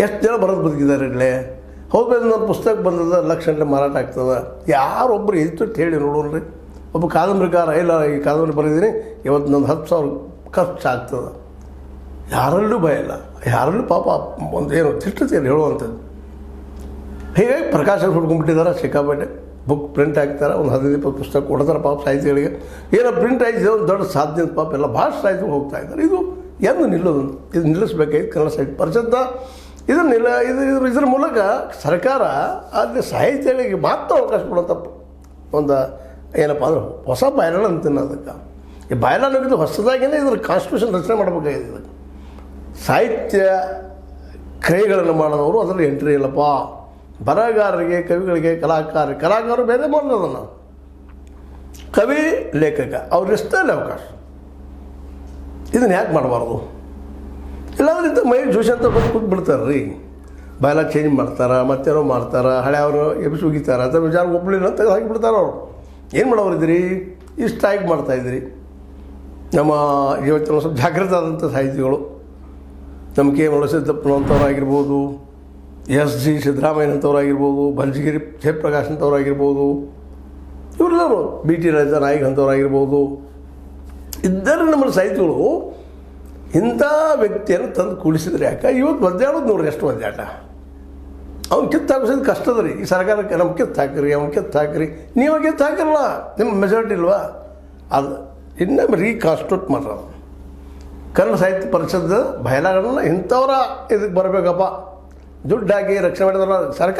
ಎಷ್ಟು ಜನ ಬರೋದು ಬದುಕಿದ್ದಾರೆ ಇಲ್ಲೇ. ಹೌದು, ನನ್ನ ಪುಸ್ತಕ ಬಂದದ ಲಕ್ಷ ಗಂಟೆ ಮಾರಾಟ ಆಗ್ತದೆ. ಯಾರೊಬ್ಬರು ಇತ್ತು ಹೇಳಿ ನೋಡೋಣ್ರಿ. ಒಬ್ಬ ಕಾದಂಬರಿಕಾರ ಇಲ್ಲ ಈ ಕಾದಂಬರಿ ಬರೆದಿದ್ದೀನಿ ಇವತ್ತು ನನ್ನ 10,000 ಖರ್ಚು ಆಗ್ತದೆ. ಯಾರಲ್ಲೂ ಭಯ ಇಲ್ಲ, ಯಾರಲ್ಲೂ ಪಾಪ ಒಂದು ಏನು ತಿಷ್ಟತೆಯಲ್ಲಿ ಹೇಳುವಂಥದ್ದು. ಹೀಗಾಗಿ ಪ್ರಕಾಶ ಹುಡ್ಕೊಂಡ್ಬಿಟ್ಟಿದ್ದಾರೆ ಸಿಕ್ಕಾಪಟ್ಟೆ. ಬುಕ್ ಪ್ರಿಂಟ್ ಹಾಕ್ತಾರೆ, ಒಂದು 15-20 ಪುಸ್ತಕ ಕೊಡ್ತಾರೆ ಪಾಪ ಸಾಹಿತಿಗಳಿಗೆ. ಏನೋ ಪ್ರಿಂಟ್ ಆಯ್ತಿದೆ ಒಂದು ದೊಡ್ಡ ಸಾಧನೆ ಪಾಪ ಎಲ್ಲ ಭಾಳ ಸಾಹಿತ್ಯಗಳು ಹೋಗ್ತಾ ಇದ್ದಾರೆ. ಇದು ಎಂದು ನಿಲ್ಲೋದು? ಇದು ನಿಲ್ಲಿಸ್ಬೇಕಾಯ್ತು ಕನ್ನಡ ಸಾಹಿತ್ಯ ಪರಿಷತ್ತ. ಇದ್ರ ಮೂಲಕ ಸರ್ಕಾರ ಅಲ್ಲಿ ಸಾಹಿತ್ಯಗಳಿಗೆ ಮಾತ್ರ ಅವಕಾಶ ಕೊಡೋಂಥ ಒಂದು ಏನಪ್ಪ ಅಂದ್ರೆ ಹೊಸ ಬಾಯ್ಲಾಣ ಅಂತೀನಿ. ಅದಕ್ಕೆ ಈ ಬಾಯ್ಲಾಣ ಅನ್ನೋದು ಹೊಸದಾಗಿಯೇ ಇದ್ರ ಕಾನ್ಸ್ಟಿಟ್ಯೂಷನ್ ರಚನೆ ಮಾಡಬೇಕಾಗಿದೆ. ಇದಕ್ಕೆ ಸಾಹಿತ್ಯ ಕ್ರಿಯೆಗಳನ್ನು ಮಾಡೋದವರು ಅದರಲ್ಲಿ ಎಂಟ್ರಿ ಇಲ್ಲಪ್ಪ. ಬರಹಗಾರರಿಗೆ, ಕವಿಗಳಿಗೆ, ಕಲಾಕಾರರು ಬೇರೆ ಮಾಡೋದನ್ನು ಕವಿ ಲೇಖಕ ಅವ್ರಿಗಷ್ಟೇ ಅವಕಾಶ. ಇದನ್ನು ಯಾಕೆ ಮಾಡಬಾರ್ದು? ಇಲ್ಲಾಂದ್ರೆ ಇಂಥ ಮೈಕ್ ಜೋಶಿ ಅಂತ ಬಂದು ಕೂತ್ಬಿಡ್ತಾರೆ ರೀ. ಬಾಯೆಲ್ಲ ಚೇಂಜ್ ಮಾಡ್ತಾರೆ, ಮತ್ತೇನೋ ಮಾಡ್ತಾರೆ, ಹಳೆ ಅವರು ಎಬ್ಸಿ ಹೋಗಿತಾರೆ ಅಂತ ವಿಚಾರ ಒಬ್ಬಳಿಲ್ಲ ಅಂತ ಹಾಕಿಬಿಡ್ತಾರೆ. ಅವರು ಏನು ಮಾಡೋರಿದ್ದೀರಿ? ಇಷ್ಟು ಆಯ್ಕೆ ಮಾಡ್ತಾಯಿದ್ದೀರಿ. ನಮ್ಮ ಇವತ್ತಿನ ಸ್ವಲ್ಪ ಜಾಗೃತ ಆದಂಥ ಸಾಹಿತಿಗಳು ನಮ್ಮ ಕೆ ಮಲಸಿದ್ದಪ್ಪನಂಥವ್ರಾಗಿರ್ಬೋದು, SG ಸಿದ್ದರಾಮಯ್ಯನಂಥವ್ರಾಗಿರ್ಬೋದು, ಬಲ್ಜಿಗಿರಿ ಜಯಪ್ರಕಾಶ್ ಅಂಥವ್ರಾಗಿರ್ಬೋದು, ಇವರೆಲ್ಲರೂ BT ರಾಜನಾಯ್ಕ ಅಂಥವ್ರಾಗಿರ್ಬೋದು, ಇದ್ದರೆ ನಮ್ಮ ಸಾಹಿತಿಗಳು ಇಂಥ ವ್ಯಕ್ತಿಯನ್ನು ತಂದು ಕೂಡಿಸಿದ್ರೆ ಯಾಕೆ ಇವತ್ತು ಒದ್ದಾಡೋದು ನೋಡ್ರಿ, ಎಷ್ಟು ಒದ್ದಾಟ. ಅವ್ನು ಕಿತ್ತು ಹಾಕಿಸೋದು ಕಷ್ಟದ ರೀ. ಈ ಸರ್ಕಾರಕ್ಕೆ ನಮ್ಮ ಕಿತ್ತು ಹಾಕಿರಿ, ಅವ್ನು ಕಿತ್ತು ಹಾಕಿರಿ. ನೀವು ಕಿತ್ತು ಹಾಕಿರಲ್ಲ, ನಿಮ್ಮ ಮೆಜಾರಿಟಿ ಇಲ್ವಾ? ಅದು ಇನ್ನೊಮ್ಮೆ ರೀಕಾನ್ಸ್ಟಿಟ್ಯೂಟ್ ಮಾಡ್ರ ಕನ್ನಡ ಸಾಹಿತ್ಯ ಪರಿಷತ್ ಬಯಲಾಗಳನ್ನ ಇಂಥವ್ರ ಇದಕ್ಕೆ ಬರಬೇಕಪ್ಪ. ದುಡ್ಡಾಗಿ ರಕ್ಷಣೆ ಮಾಡಿದ್ರೆ ಸರ್ಕಾರ